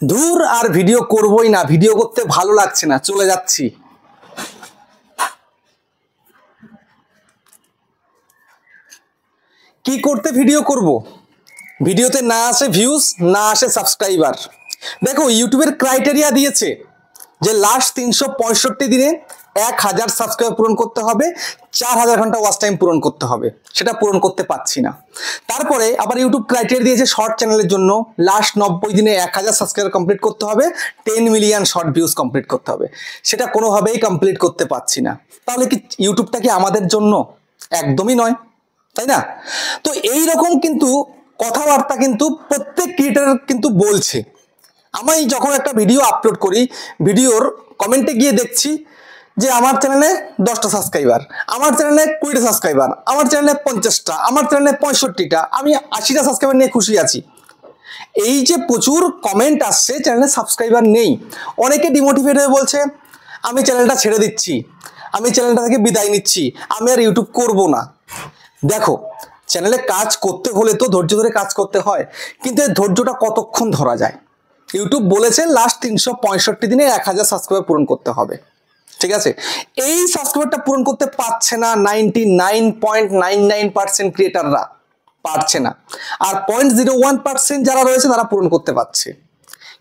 দূর আর ভিডিও করবই না, ভিডিও করতে ভালো লাগছে না, চলে যাচ্ছি। কি করতে ভিডিও করব? ভিডিওতে না আসে ভিউজ, না আসে সাবস্ক্রাইবার। দেখো ইউটিউবের ক্রাইটেরিয়া দিয়েছে যে লাস্ট 365 দিনে 1000 সাবস্ক্রাইবার পূরণ করতে হবে, 4000 ঘন্টা ওয়াচ টাইম পূরণ করতে হবে। সেটা পূরণ করতে পারছি না। তারপরে আবার ইউটিউব ক্রাইটেরিয়া দিয়েছে শর্ট চ্যানেলের জন্য লাস্ট 90 দিনে 1000 সাবস্ক্রাইবার কমপ্লিট করতে হবে, 10 মিলিয়ন শর্ট ভিউজ কমপ্লিট করতে হবে। সেটা কোনোভাবেই কমপ্লিট করতে পারছি না। তাহলে কি ইউটিউবটা কি আমাদের জন্য? একদমই নয়, তাই না? তো এই রকম কিন্তু কথাবার্তা কিন্তু প্রত্যেক ক্রিয়েটর কিন্তু বলছে। আমি যখন একটা ভিডিও আপলোড করি, ভিডিওর কমেন্টে গিয়ে দেখছি যে আমার চ্যানেলে 10টা সাবস্ক্রাইবার, আমার চ্যানেলে 20টা সাবস্ক্রাইবার, আমার চ্যানেলে 50টা, আমার চ্যানেলে 65টা, আমি 80টা সাবস্ক্রাইবার নিয়ে খুশি আছি। এই যে প্রচুর কমেন্ট আসছে চ্যানেলে সাবস্ক্রাইবার নেই, অনেকে ডিমোটিভেট হয়ে বলছে আমি চ্যানেলটা ছেড়ে দিচ্ছি, আমি চ্যানেলটা থেকে বিদায় নিচ্ছি, আমি আর ইউটিউব করব না। দেখো চ্যানেলে কাজ করতে হলে তো ধৈর্য ধরে কাজ করতে হয়, কিন্তু এই ধৈর্যটা কতক্ষণ ধরা যায়? ইউটিউব বলেছে লাস্ট 365 দিনে 1000 সাবস্ক্রাইবার পূরণ করতে হবে, ঠিক আছে? এই সাবস্ক্রাইবারটা পূরণ করতে পারছে না 99.99% ক্রিয়েটাররা, পারছে না। আর 0.01% যারা রয়েছে তারা পূরণ করতে পারছে।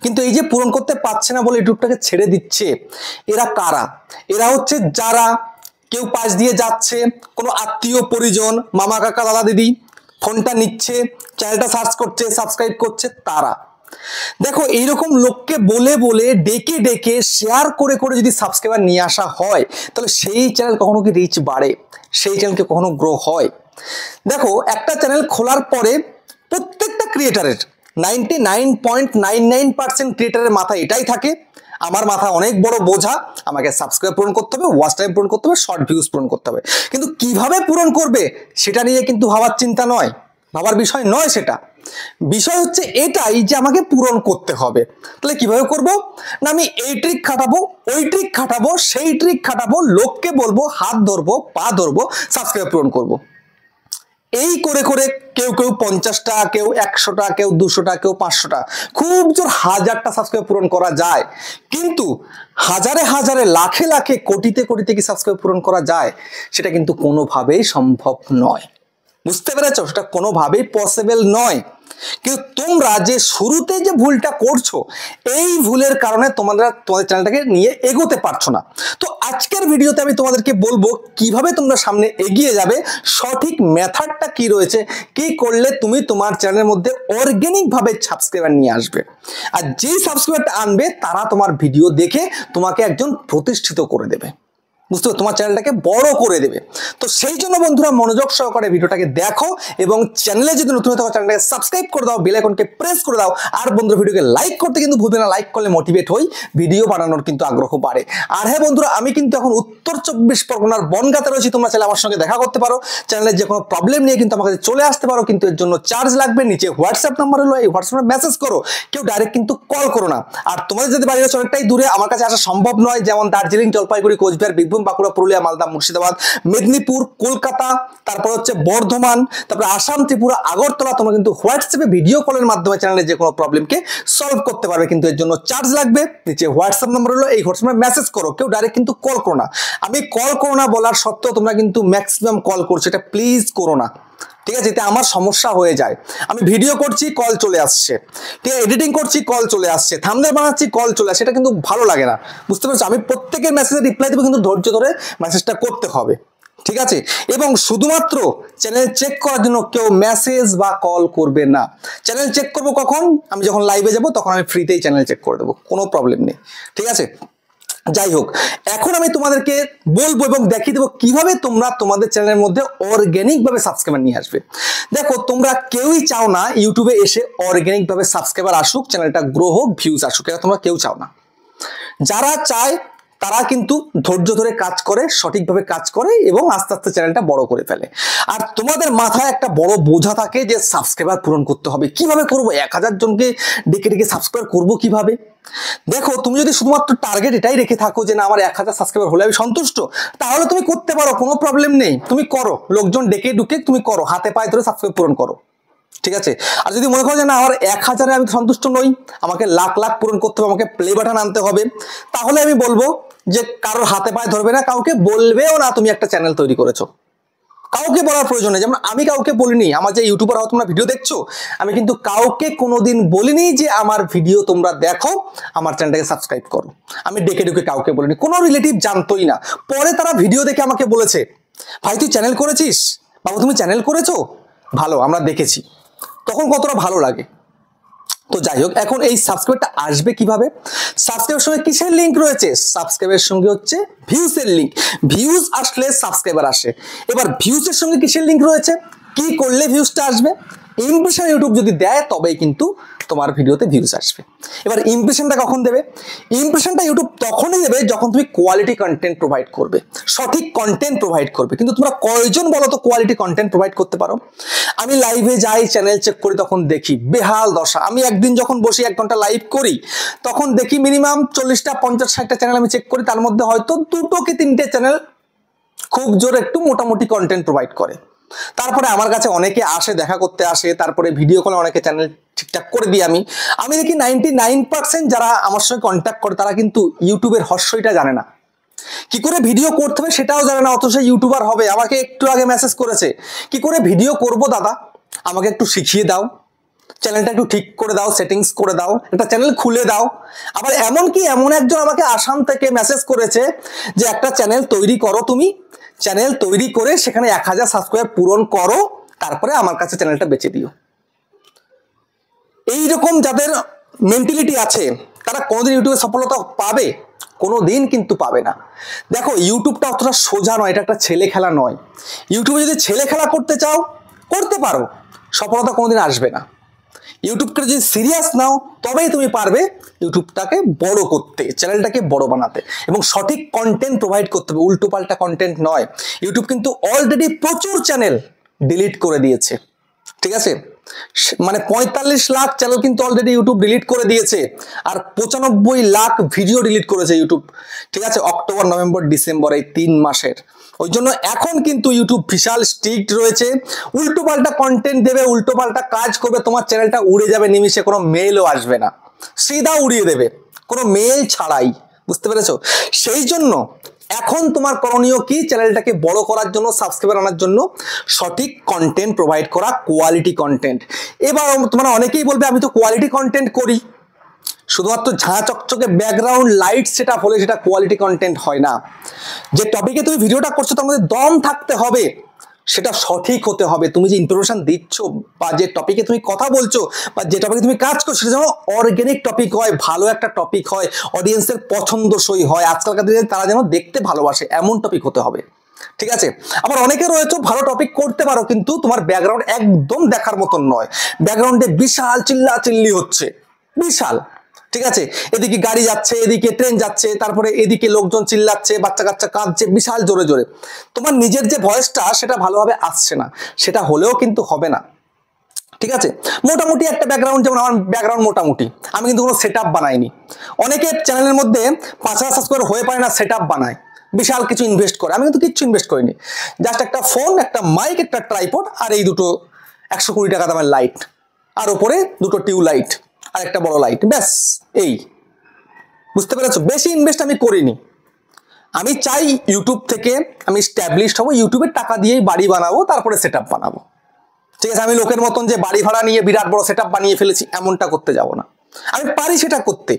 কিন্তু এই যে পূরণ করতে পারছে না বলে ইউটিউবটাকে ছেড়ে দিচ্ছে, এরা কারা? এরা হচ্ছে যারা কেউ পাশ দিয়ে যাচ্ছে, কোনো আত্মীয় পরিজন, মামা কাকা দাদা দিদি ফোনটা নিচ্ছে, চ্যানেলটা সার্চ করছে, সাবস্ক্রাইব করছে, তারা। দেখো এইরকম লোককে বলে বলে ডেকে ডেকে শেয়ার করে করে যদি সাবস্ক্রাইবার নিয়ে আসা হয়, তাহলে সেই চ্যানেল কখনো কি রিচ বাড়ে? সেই চ্যানেলকে কখনো গ্রো হয়? দেখো একটা চ্যানেল খোলার পরে প্রত্যেকটা ক্রিয়েটারের 99.99% ক্রিয়েটারের মাথায় এটাই থাকে, আমার মাথা অনেক বড় বোঝা, আমাকে সাবস্ক্রাইব পূরণ করতে হবে, ওয়াচ টাইম পূরণ করতে হবে, শর্ট ভিউজ পূরণ করতে হবে। কিন্তু কিভাবে পূরণ করবে সেটা নিয়ে কিন্তু ভাবার চিন্তা নয়, ভাবার বিষয় নয় সেটা। বিষয় হচ্ছে এটাই যে আমাকে পূরণ করতে হবে। তাহলে কিভাবে করব? না আমি এই ট্রিক খাটাবো, ওই ট্রিক খাটাবো, সেই ট্রিক খাটাবো, লোককে বলবো, হাত ধরবো, পা ধরবো, সাবস্ক্রাইব পূরণ করব। এই করে করে কেউ কেউ 50টা, কেউ 100টা, কেউ 200টা, কেউ 500টা, খুব জোর 1000টা সাবস্ক্রাইব পূরণ করা যায়। কিন্তু হাজারে হাজারে, লাখে লাখে, কোটিতে কোটিতে কি সাবস্ক্রাইব পূরণ করা যায়? সেটা কিন্তু কোনোভাবেই সম্ভব নয়। বুঝতে পেরেছো? সেটা কোনোভাবেই পসিবল নয়। কিন্তু তোমরা যে শুরুতে যে ভুলটা করছো, এই ভুলের কারণে তোমাদের চ্যানেলটাকে নিয়ে এগোতে পারছো না। তো আজকের ভিডিওতে আমি তোমাদেরকে বলবো কিভাবে তোমরা সামনে এগিয়ে যাবে, সঠিক মেথডটা কি রয়েছে, কি করলে তুমি তোমার চ্যানেলের মধ্যে অর্গানিক ভাবে সাবস্ক্রাইবার নিয়ে আসবে। আর যেই সাবস্ক্রাইবারটা আনবে তারা তোমার ভিডিও দেখে তোমাকে একজন প্রতিষ্ঠিত করে দেবে, বুঝতে পারছো? তোমার চ্যানেলটাকে বড় করে দেবে। তো সেই জন্য বন্ধুরা মনোযোগ সহকারে ভিডিওটাকে দেখো, এবং চ্যানেলে যদি নতুন হতে হয় চ্যানেলটাকে সাবস্ক্রাইব করে দাও, বেল আইকনকে প্রেস করে দাও। আর বন্ধুরা ভিডিওকে লাইক করতে কিন্তু ভুলবে না, লাইক করলে মোটিভেট হই, ভিডিও বানানোর কিন্তু আগ্রহ বাড়ে। আর হ্যাঁ বন্ধুরা, আমি কিন্তু এখন উত্তর 24 পরগনার বনগাঁতে রয়েছি। তোমরা চাইলে আমার সঙ্গে দেখা করতে পারো, চ্যানেলের যে কোনো প্রবলেম নিয়ে কিন্তু আমার কাছে চলে আসতে পারো, কিন্তু এর জন্য চার্জ লাগবে। নিচে হোয়াটসঅ্যাপ নাম্বার হলো, এই হোয়াটসঅ্যাপে মেসেজ করো, কেউ ডাইরেক্ট কিন্তু কল করো না। আর তোমাদের যদি বাড়ি হচ্ছে অনেকটাই দূরে, আমার কাছে আসা সম্ভব নয়, যেমন দার্জিলিং, জলপাইগুড়ি, কোচবিহার, বীরভূম, বাঁকুড়া, পুরুলিয়া, মালদা, মুর্শিদাবাদ, মেদিনীপুর, কলকাতা, তারপর হচ্ছে বর্ধমান, তারপর আসাম, ত্রিপুরা, আগরতলা, তোমরা কিন্তু হোয়াটসঅ্যাপে ভিডিও কলের মাধ্যমে চ্যানেলের যে কোনো প্রবলেমকে সলভ করতে পারবে, কিন্তু এর জন্য চার্জ লাগবে। নিচে হোয়াটসঅ্যাপ নাম্বার হলো, এই হোয়াটসঅ্যাপে মেসেজ করো, কেউ ডাইরেক্ট কিন্তু কল করো না। আমি কল করো না বলার সত্ত্বেও তোমরা কিন্তু ম্যাক্সিমাম কল করছো, এটা প্লিজ করো না, ঠিক আছে? এতে আমার সমস্যা হয়ে যায়। আমি ভিডিও করছি, কল চলে আসছে, ঠিক আছে, এডিটিং করছি, কল চলে আসছে, থাম্বনেল বানাচ্ছি, কল চলে আসছে, এটা কিন্তু ভালো লাগে না, বুঝতে পারছো? আমি প্রত্যেকের মেসেজে রিপ্লাই দেবো, কিন্তু ধৈর্য ধরে মেসেজটা করতে হবে, ঠিক আছে? এবং শুধুমাত্র চ্যানেল চেক করার জন্য কেউ মেসেজ বা কল করবে না। চ্যানেল চেক করবো কখন? আমি যখন লাইভে যাব তখন আমি ফ্রিতেই চ্যানেল চেক করে দেবো, কোনো প্রবলেম নেই, ঠিক আছে? যাই হোক, এখন আমি তোমাদেরকে বলবো এবং দেখিয়ে দেবো কিভাবে তোমরা তোমাদের চ্যানেলের মধ্যে অর্গানিক ভাবে সাবস্ক্রাইবার নিয়ে আসবে। দেখো তোমরা কেউই চাও না ইউটিউবে এসে অর্গানিক ভাবে সাবস্ক্রাইবার আসুক, চ্যানেলটা গ্রো হোক, ভিউজ আসুক, এটা তোমরা কেউ চাও না। যারা চায় তারা কিন্তু ধৈর্য ধরে কাজ করে, সঠিকভাবে কাজ করে এবং আস্তে আস্তে চ্যানেলটা বড় করে ফেলে। আর তোমাদের মাথায় একটা বড় বোঝা থাকে যে সাবস্ক্রাইবার পূরণ করতে হবে। কিভাবে করবো? 1000 জনকে ডেকে ডেকে সাবস্ক্রাইব করবো কিভাবে? দেখো তুমি যদি শুধুমাত্র টার্গেট এটাই রেখে থাকো যে না আমার 1000 সাবস্ক্রাইবার হলে আমি সন্তুষ্ট, তাহলে তুমি করতে পারো, কোনো প্রবলেম নেই, তুমি করো, লোকজন ডেকে ডুকে তুমি করো, হাতে পায়ে ধরে সাবস্ক্রাইব পূরণ করো, ঠিক আছে। আর যদি মনে করো যে না আমার 1000-এ আমি সন্তুষ্ট নই, আমাকে লাখ লাখ পূরণ করতে হবে, আমাকে প্লে বাটন আনতে হবে, তাহলে আমি বলবো যে কারোর হাতে পায়ে ধরবে না, কাউকে বলবেও না তুমি একটা চ্যানেল তৈরি করেছো, কাউকে বলার প্রয়োজন নেই। যেমন আমি কাউকে বলিনি, আমার যে ইউটিউবার হয়তো তোমরা ভিডিও দেখছো, আমি কিন্তু কাউকে কোনোদিন বলিনি যে আমার ভিডিও তোমরা দেখো, আমার চ্যানেলটাকে সাবস্ক্রাইব করো। আমি ডেকে ডেকে কাউকে বলিনি, কোনো রিলেটিভ জানতোই না। পরে তারা ভিডিও দেখে আমাকে বলেছে, ভাই তুই চ্যানেল করেছিস, বাবু তুমি চ্যানেল করেছো, ভালো আমরা দেখেছি, তখন কতটা ভালো লাগে। তো যাই হোক, এখন এই সাবস্ক্রাইবটা আসবে কিভাবে? সাবস্ক্রাইবের সঙ্গে কিসের লিঙ্ক রয়েছে? সাবস্ক্রাইবের সঙ্গে হচ্ছে ভিউসের লিঙ্ক। ভিউজ আসলে সাবস্ক্রাইবার আসে। এবার ভিউজের সঙ্গে কিসের লিঙ্ক রয়েছে? কি করলে ভিউজটা আসবে? ইমপ্রেশন ইউটিউব যদি দেয় তবেই কিন্তু তোমার ভিডিওতে ভিউজ আসবে। এবার ইমপ্রেশনটা কখন দেবে? ইমপ্রেশনটা ইউটিউব তখনই দেবে যখন তুমি কোয়ালিটি কন্টেন্ট প্রোভাইড করবে, সঠিক কন্টেন্ট প্রোভাইড করবে। কিন্তু তোমরা কয়জন বলো তো কোয়ালিটি কন্টেন্ট প্রোভাইড করতে পারো? আমি লাইভে যাই, চ্যানেল চেক করি, তখন দেখি বেহাল দশা। আমি একদিন যখন বসে 1 ঘন্টা লাইভ করি, তখন দেখি মিনিমাম 40টা 50-60টা চ্যানেল আমি চেক করি, তার মধ্যে হয়তো 2টো কি 3টে চ্যানেল খুব জোরে একটু মোটামুটি কন্টেন্ট প্রোভাইড করে। তারপরে আমার কাছে অনেকে আসে, দেখা করতে আসে, তারপরে ভিডিও কলে অনেকে চ্যানেল ঠিকঠাক করে দিই। আমি দেখি 99% যারা আমার সঙ্গে কন্ট্যাক্ট করে তারা কিন্তু ইউটিউবের হর্ষইটা জানে না, কি করে ভিডিও করতে হবে সেটাও জানে না, অথচ ইউটিউবার হবে। আমাকে একটু আগে মেসেজ করেছে, কি করে ভিডিও করব দাদা, আমাকে একটু শিখিয়ে দাও, চ্যানেলটা একটু ঠিক করে দাও, সেটিংস করে দাও, একটা চ্যানেল খুলে দাও। আবার এমন একজন আমাকে আসাম থেকে মেসেজ করেছে যে একটা চ্যানেল তৈরি করো, তুমি চ্যানেল তৈরি করে সেখানে 1000 সাবস্ক্রাইবার পূরণ করো, তারপরে আমার কাছে চ্যানেলটা বেচে দিও। এইরকম যাদের মেন্টালিটি আছে তারা কোনোদিন ইউটিউবে সফলতা পাবে? কোনোদিন কিন্তু পাবে না। দেখো ইউটিউবটা অতটা সোজা নয়, এটা একটা ছেলে খেলা নয়। ইউটিউবে যদি ছেলে খেলা করতে চাও করতে পারো, সফলতা কোনোদিন আসবে না। ইউটিউবকে যদি সিরিয়াস নাও তবেই তুমি পারবে ইউটিউবটাকে বড় করতে, চ্যানেলটাকে বড় বানাতে, এবং সঠিক কন্টেন্ট প্রোভাইড করতে হবে, উল্টো পাল্টা কন্টেন্ট নয়। ইউটিউব কিন্তু অলরেডি প্রচুর চ্যানেল ডিলিট করে দিয়েছে, ঠিক আছে? মানে 45 লাখ চ্যানেল কিন্তু অলরেডি ইউটিউব ডিলিট করে দিয়েছে, আর 95 লাখ ভিডিও ডিলিট করেছে ইউটিউব, ঠিক আছে? অক্টোবর, নভেম্বর, ডিসেম্বর এই 3 মাসের। ওই জন্য এখন কিন্তু ইউটিউব বিশাল স্ট্রিক্ট রয়েছে, উল্টো পাল্টা কন্টেন্ট দেবে, উল্টো পাল্টা কাজ করবে, তোমার চ্যানেলটা উড়ে যাবে নিমিশে, কোনো মেলও আসবে না, সিধা উড়িয়ে দেবে, কোনো মেল ছাড়াই। বুঝতে পেরেছো? সেই জন্য এখন তোমার করণীয় কি? চ্যানেলটাকে বড় করার জন্য, সাবস্ক্রাইবার আনার জন্য সঠিক কন্টেন্ট প্রোভাইড করা, কোয়ালিটি কন্টেন্ট। এবার তোমরা অনেকেই বলবে আমি তো কোয়ালিটি কন্টেন্ট করি, শুধুমাত্র ঝাঁ চকচকে ব্যাকগ্রাউন্ড লাইট সেটআপ হলে সেটা কোয়ালিটি কন্টেন্ট হয় না। যে টপিকে তুমি ভিডিওটা করছো তার মধ্যে দম থাকতে হবে, সেটা সঠিক হতে হবে। তুমি যে ইনফরমেশন দিচ্ছ বা যে টপিকে তুমি কথা বলছো বা যে টপিকে তুমি কাজ করছো সেটা যেন অর্গানিক টপিক হয়, ভালো একটা টপিক হয়, অডিয়েন্সের পছন্দসই হয়, আজকালকার দিনে তারা যেন দেখতে ভালোবাসে, এমন টপিক হতে হবে, ঠিক আছে? আবার অনেকে রয়েছে ভালো টপিক করতে পারো কিন্তু তোমার ব্যাকগ্রাউন্ড একদম দেখার মতন নয়, ব্যাকগ্রাউন্ডে বিশাল চিল্লাচিল্লি হচ্ছে, বিশাল, ঠিক আছে? এদিকে গাড়ি যাচ্ছে, এদিকে ট্রেন যাচ্ছে, তারপরে এদিকে লোকজন চিল্লাচ্ছে, বাচ্চা কাচ্চা কাঁদছে বিশাল জোরে জোরে, তোমার নিজের যে ভয়েসটা সেটা ভালোভাবে আসছে না, সেটা হলেও কিন্তু হবে না, ঠিক আছে? মোটামুটি একটা ব্যাকগ্রাউন্ড, যেমন আমার ব্যাকগ্রাউন্ড মোটামুটি, আমি কিন্তু কোনো সেট আপ বানাইনি। অনেকে চ্যানেলের মধ্যে 5000 সাবস্ক্রাইবার হয়ে পারে না, সেট আপ বানায়, বিশাল কিছু ইনভেস্ট করে, আমি কিন্তু কিচ্ছু ইনভেস্ট করিনি, জাস্ট একটা ফোন, একটা মাইক, একটা ট্রাইপড, আর এই দুটো 120 টাকা দামের লাইট, আর উপরে দুটো টিউব লাইট আর একটা বড় লাইট, ব্যাস এই। বুঝতে পেরেছো? বেশি ইনভেস্ট আমি করিনি। আমি চাই ইউটিউব থেকে আমি স্ট্যাবলিশড হবো, ইউটিউবের টাকা দিয়েই বাড়ি বানাবো, তারপরে সেট আপ বানাবো, ঠিক আছে? আমি লোকের মতন যে বাড়ি ভাড়া নিয়ে বিরাট বড় সেট আপ বানিয়ে ফেলেছি এমনটা করতে যাব না। আমি পারি সেটা করতে,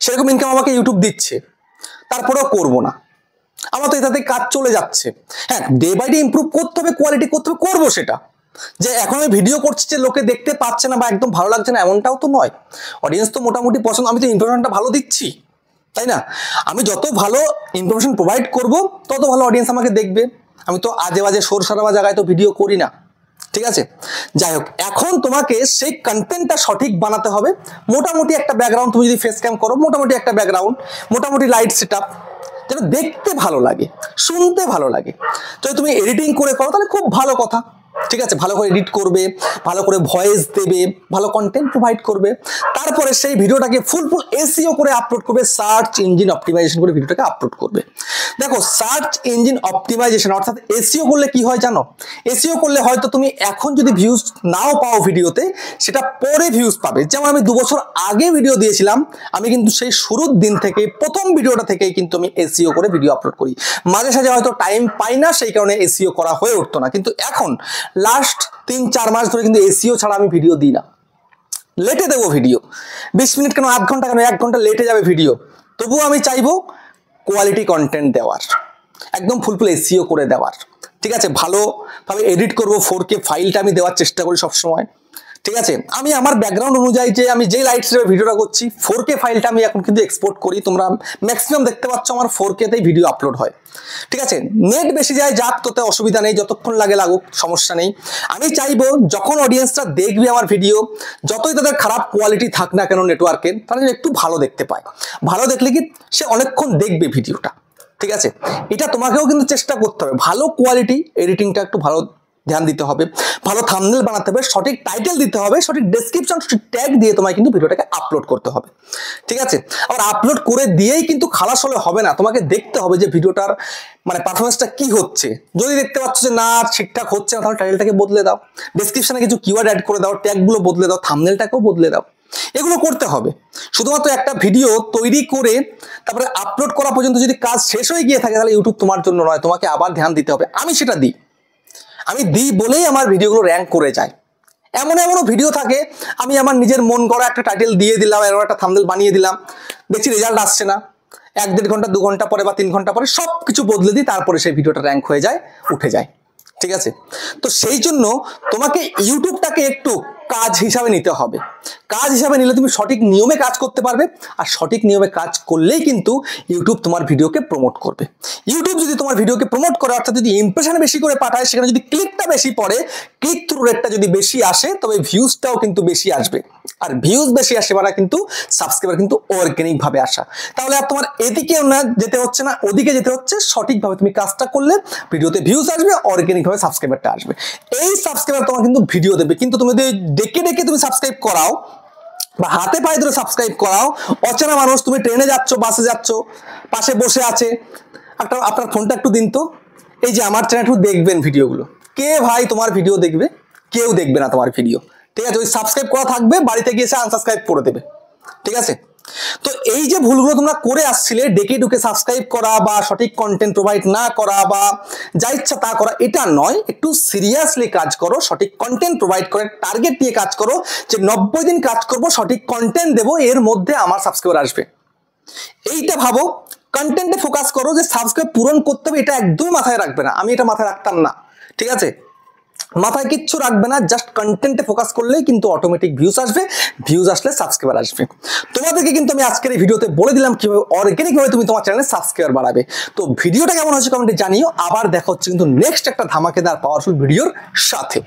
সেরকম ইনকাম আমাকে ইউটিউব দিচ্ছে, তারপরেও করবো না। আমার তো এটাতে কাজ চলে যাচ্ছে। হ্যাঁ, ডে বাই ডে ইমপ্রুভ করতে হবে, কোয়ালিটি করতে হবে, করবো সেটা। যে এখন আমি ভিডিও করছি যে লোকে দেখতে পাচ্ছে না বা একদম ভালো লাগছে না এমনটাও তো নয়, অডিয়েন্স তো মোটামুটি পছন্দ, আমি তো ইনফরমেশনটা ভালো দিচ্ছি, তাই না? আমি যত ভালো ইনফরমেশন প্রোভাইড করব তত ভালো অডিয়েন্স আমাকে দেখবে। আমি তো আজে বাজে সরসারাবা জায়গায় তো ভিডিও করি না, ঠিক আছে? যাই হোক, এখন তোমাকে সেই কন্টেন্টটা সঠিক বানাতে হবে। মোটামুটি একটা ব্যাকগ্রাউন্ড, তুমি যদি ফেস ক্যাম করো, মোটামুটি একটা ব্যাকগ্রাউন্ড, মোটামুটি লাইট সেট আপ, যেন দেখতে ভালো লাগে, শুনতে ভালো লাগে। যদি তুমি এডিটিং করে করো তাহলে খুব ভালো কথা, ঠিক আছে, ভালো করে এডিট করবে, ভালো করে ভয়েস দেবে, ভালো কন্টেন্ট প্রোভাইড করবে, তারপরে সেই ভিডিওটাকে ফুল এসইও করে আপলোড করবে, সার্চ ইঞ্জিন অপটিমাইজেশন করে ভিডিওটাকে আপলোড করবে। দেখো সার্চ ইঞ্জিন অপটিমাইজেশন অর্থাৎ এসইও করলে কি হয় জানো? এসইও করলে হয়তো তুমি এখন যদি ভিউজ নাও পাও ভিডিওতে, সেটা পরে ভিউজ পাবে। যেমন আমি 2 বছর আগে ভিডিও দিয়েছিলাম, আমি কিন্তু সেই শুরুর দিন থেকে প্রথম ভিডিওটা থেকেই কিন্তু আমি এসইও করে ভিডিও আপলোড করি। মাঝে সাঝে হয়তো টাইম পাই না, সেই কারণে এসইও করা হয়ে উঠতো না, কিন্তু এখন লাস্ট 3-4 মাস ধরে কিন্তু এসইও ছাড়া আমি ভিডিও দিই না। লেটে দেবো ভিডিও, 20 মিনিট কেন, আধ ঘন্টা কেন, 1 ঘন্টা লেটে যাবে ভিডিও, তবুও আমি চাইবো কোয়ালিটি কন্টেন্ট দেওয়ার, একদম ফুল এসইও করে দেওয়ার। ঠিক আছে, ভালোভাবে এডিট করবো, 4K ফাইলটা আমি দেওয়ার চেষ্টা করি সবসময়। ঠিক আছে, আমি আমার ব্যাকগ্রাউন্ড অনুযায়ী যে আমি যে লাইট সেটে ভিডিওটা করছি, 4K ফাইলটা আমি এখন কিন্তু এক্সপোর্ট করি। তোমরা ম্যাক্সিমাম দেখতে পাচ্ছ আমার 4K-তেই ভিডিও আপলোড হয়। ঠিক আছে, নেট বেশি যায় যাক, তোতে অসুবিধা নেই, যতক্ষণ লাগে লাগুক, সমস্যা নেই। আমি চাইবো যখন অডিয়েন্সটা দেখবে আমার ভিডিও, যতই তাদের খারাপ কোয়ালিটি থাক না কেন নেটওয়ার্কের, তারা একটু ভালো দেখতে পায়। ভালো দেখলে কি সে অনেকক্ষণ দেখবে ভিডিওটা। ঠিক আছে, এটা তোমাকেও কিন্তু চেষ্টা করতে হবে, ভালো কোয়ালিটি এডিটিংটা একটু ভালো ধ্যান দিতে হবে, ভালো থাম্বনেল বানাতে হবে, সঠিক টাইটেল দিতে হবে, সঠিক ডেসক্রিপশন, সঠিক ট্যাগ দিয়ে তোমায় কিন্তু ভিডিওটাকে আপলোড করতে হবে। ঠিক আছে, আবার আপলোড করে দিয়েই কিন্তু খালাস হলে হবে না, তোমাকে দেখতে হবে যে ভিডিওটার মানে পারফরমেন্সটা কি হচ্ছে। যদি দেখতে পাচ্ছ যে না ঠিকঠাক হচ্ছে না, তাহলে টাইটেলটাকে বদলে দাও, ডেসক্রিপশনে কিছু কিওয়ার্ড অ্যাড করে দাও, ট্যাগগুলো বদলে দাও, থাম্বনেলটাকেও বদলে দাও। এগুলো করতে হবে। শুধুমাত্র একটা ভিডিও তৈরি করে তারপরে আপলোড করা পর্যন্ত যদি কাজ শেষ হয়ে গিয়ে থাকে, তাহলে ইউটিউব তোমার জন্য নয়, তোমাকে আবার ধ্যান দিতে হবে। আমি সেটা দিই, আমি দিই বলেই আমার ভিডিওগুলো র্যাঙ্ক করে যায়। এমনও ভিডিও থাকে, আমি আমার নিজের মন করা একটা টাইটেল দিয়ে দিলাম, এরকম একটা থাম্বনেল বানিয়ে দিলাম, দেখছি রেজাল্ট আসছে না, 1-1.5 ঘন্টা 2 ঘন্টা পরে বা 3 ঘন্টা পরে সব কিছু বদলে দিই, তারপরে সেই ভিডিওটা র্যাঙ্ক হয়ে যায়, উঠে যায়। ঠিক আছে, তো সেই জন্য তোমাকে ইউটিউবটাকে একটু কাজ হিসাবে নিতে হবে। কাজ হিসাবে নিলে তুমি সঠিক নিয়মে কাজ করতে পারবে, আর সঠিক নিয়মে কাজ করলেই কিন্তু ইউটিউব তোমার ভিডিওকে প্রমোট করবে। ইউটিউব যদি তোমার ভিডিওকে প্রমোট করে, অর্থাৎ যদি ইমপ্রেশন বেশি করে পাঠায়, সেখানে যদি ক্লিকটা বেশি পড়ে, ক্লিক থ্রু রেটটা যদি বেশি আসে, তবে ভিউজটাও কিন্তু বেশি আসবে। আর ভিউজ বেশি আসে মানে কিন্তু সাবস্ক্রাইবার কিন্তু অর্গানিক ভাবে আসা। তাহলে আর তোমার এদিকেও না যেতে হচ্ছে না, ওদিকে যেতে হচ্ছে। সঠিকভাবে তুমি কাজটা করলে ভিডিওতে ভিউজ আসবে, অর্গানিক ভাবে সাবস্ক্রাইবারটা আসবে। এই সাবস্ক্রাইবার তোমার কিন্তু ভিডিও দেবে। কিন্তু তুমি যদি ডেকে তুমি সাবস্ক্রাইব করাও বা হাতে পায়ে ধরে সাবস্ক্রাইব করাও, অচেনা মানুষ, তুমি ট্রেনে যাচ্ছ, বাসে যাচ্ছ, পাশে বসে আছে, আপনার ফোনটা একটু দিন তো, এই যে আমার চ্যানেল একটু দেখবেন ভিডিওগুলো, কে ভাই তোমার ভিডিও দেখবে? কেউ দেখবে না তোমার ভিডিও। ঠিক আছে, ওই সাবস্ক্রাইব করা থাকবে, বাড়িতে গিয়ে এসে আনসাবস্ক্রাইব করে দেবে। ঠিক আছে, তো এই যে ভুলগুলো তোমরা করে আসছিলে, ডেকে ঢুকে সাবস্ক্রাইব করা বা সঠিক কন্টেন্ট প্রোভাইড না করা বা যা ইচ্ছা তা করা, এটা নয়। একটু সিরিয়াসলি কাজ করো, সঠিক কন্টেন্ট প্রোভাইড করে টার্গেট নিয়ে কাজ করো, যে 90 দিন কাজ করব, সঠিক কন্টেন্ট দেবো, এর মধ্যে আমার সাবস্ক্রাইবার আসবে। এইটা ভাবো, কন্টেন্টে ফোকাস করো, যে সাবস্ক্রাইব পূরণ করতে হবে, এটা একদমই মাথায় রাখবে না। আমি এটা মাথায় রাখতাম না। ঠিক আছে, মাথায় কিচ্ছু রাখবে না, জাস্ট কন্টেন্টে ফোকাস করলেই কিন্তু অটোমেটিক ভিউজ আসবে, ভিউজ আসলে সাবস্ক্রাইবার আসবে। তোমাদেরকে কিন্তু আমি আজকের এই ভিডিওতে বলে দিলাম কিভাবে অর্গানিক ভাবে তুমি তোমার চ্যানেলে সাবস্ক্রাইবার বাড়াবে। তো ভিডিওটা কেমন হয়েছে কমেন্টে জানিও। আবার দেখা হচ্ছে কিন্তু নেক্সট একটা ধামাকেদার পাওয়ারফুল ভিডিওর সাথে।